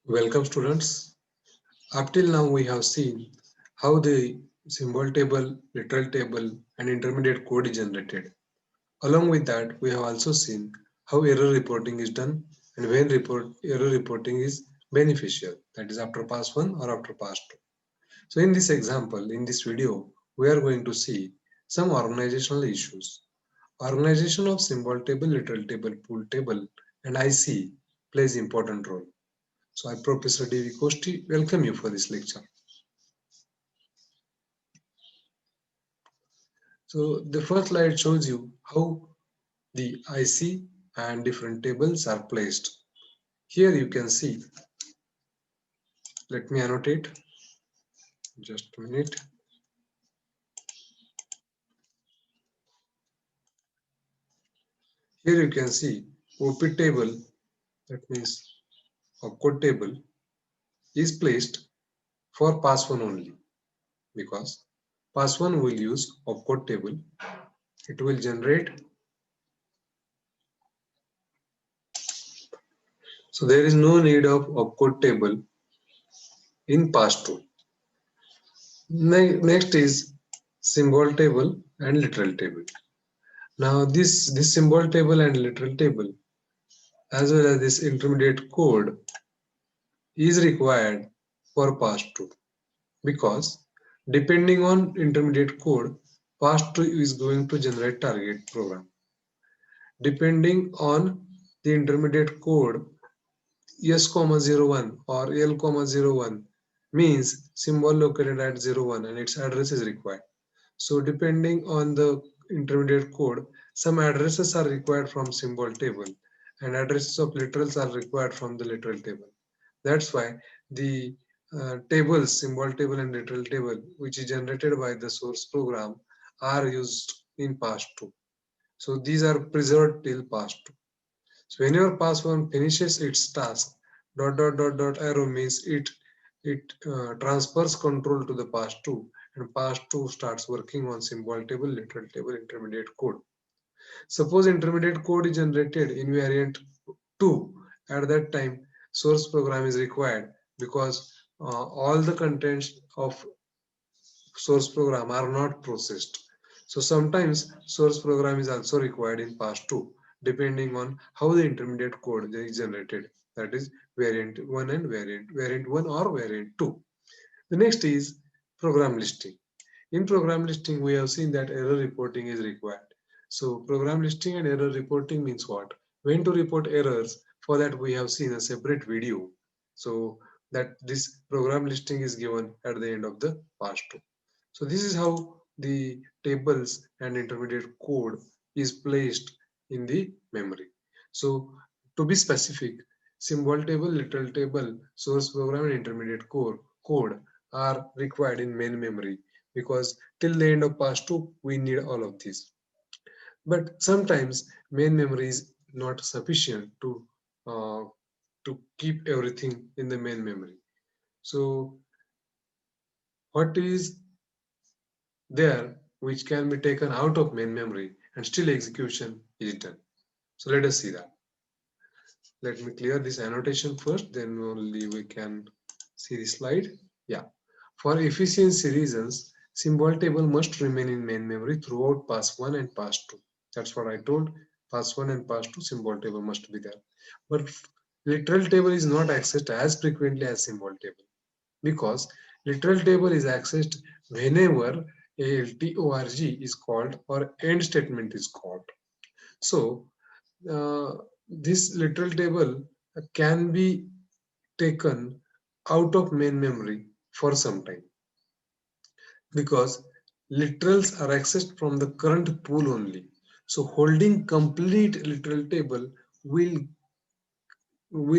Welcome students. Up till now we have seen how the symbol table, literal table and intermediate code is generated. Along with that we have also seen how error reporting is done and when error reporting is beneficial, that is after pass 1 or after pass 2. So in this example, in this video, we are going to see some organizational issues. Organization of symbol table, literal table, pool table and IC plays important role. So I, Professor D.V. Kosti, welcome you for this lecture. So the first slide shows you how the IC and different tables are placed. Here you can see, let me annotate, just a minute. Here you can see OP table, that means opcode table, is placed for pass 1 only because pass 1 will use opcode table. It will generate. So there is no need of opcode table in pass 2. Next is symbol table and literal table. Now this symbol table and literal table as well as this intermediate code is required for pass 2 because depending on intermediate code, pass 2 is going to generate target program. Depending on the intermediate code, S,01 or L,01 means symbol located at 01 and its address is required. So depending on the intermediate code, some addresses are required from symbol table and addresses of literals are required from the literal table. That's why the tables, symbol table and literal table, which is generated by the source program, are used in pass 2. So these are preserved till pass 2. So whenever pass 1 finishes its task, arrow means it transfers control to the pass 2 and pass 2 starts working on symbol table, literal table, intermediate code. Suppose intermediate code is generated in variant 2. At that time, source program is required because all the contents of source program are not processed. So sometimes source program is also required in pass 2 depending on how the intermediate code is generated, that is variant 1 and variant 1 or variant 2. The next is program listing. In program listing we have seen that error reporting is required. So program listing and error reporting means what? When to report errors, for that we have seen a separate video. So that this program listing is given at the end of the pass 2. So this is how the tables and intermediate code is placed in the memory. So to be specific, symbol table, literal table, source program and intermediate code are required in main memory because till the end of pass 2 we need all of these. But sometimes main memory is not sufficient uh, to keep everything in the main memory. So what is there which can be taken out of main memory and still execution is done? So let us see that. Let me clear this annotation first, then only we can see the slide. Yeah. For efficiency reasons, symbol table must remain in main memory throughout pass 1 and pass 2. That's what I told. Pass 1 and pass 2 symbol table must be there. But literal table is not accessed as frequently as symbol table because literal table is accessed whenever ALTORG is called or end statement is called. So uh, this literal table can be taken out of main memory for some time because literals are accessed from the current pool only. So holding complete literal table will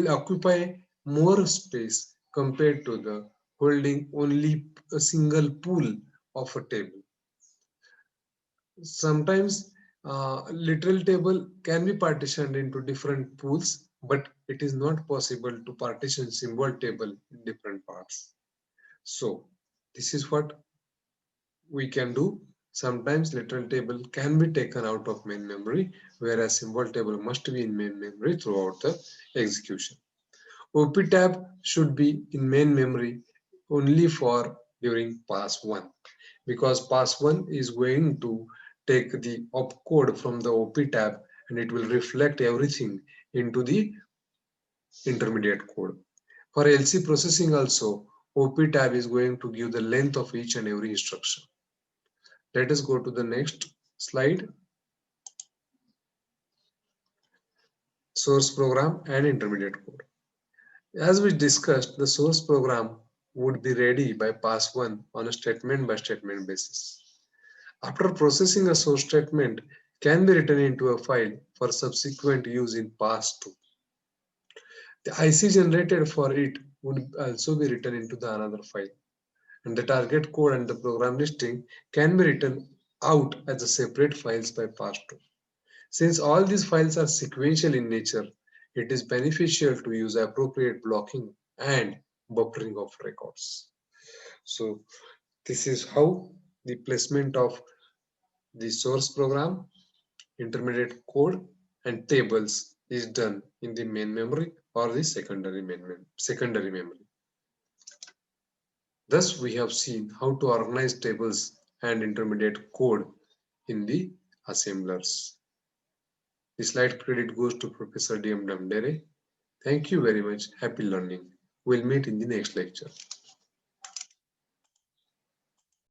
occupy more space compared to the holding only a single pool of a table. Sometimes literal table can be partitioned into different pools, but it is not possible to partition symbol table in different parts. So this is what we can do. Sometimes literal table can be taken out of main memory, whereas symbol table must be in main memory throughout the execution. OP tab should be in main memory only for during pass 1, because pass 1 is going to take the opcode from the OP tab and it will reflect everything into the intermediate code. For LC processing also, OP tab is going to give the length of each and every instruction. Let us go to the next slide. Source program and intermediate code. As we discussed, the source program would be ready by pass 1 on a statement by statement basis. After processing, a source statement can be written into a file for subsequent use in pass 2. The IC generated for it would also be written into the another file, and the target code and the program listing can be written out as a separate files by pass 2. Since all these files are sequential in nature, it is beneficial to use appropriate blocking and buffering of records. So this is how the placement of the source program, intermediate code, and tables is done in the main memory or the secondary memory. Thus, we have seen how to organize tables and intermediate code in the assemblers. The slide credit goes to Professor D.M. Damdare. Thank you very much. Happy learning. We'll meet in the next lecture.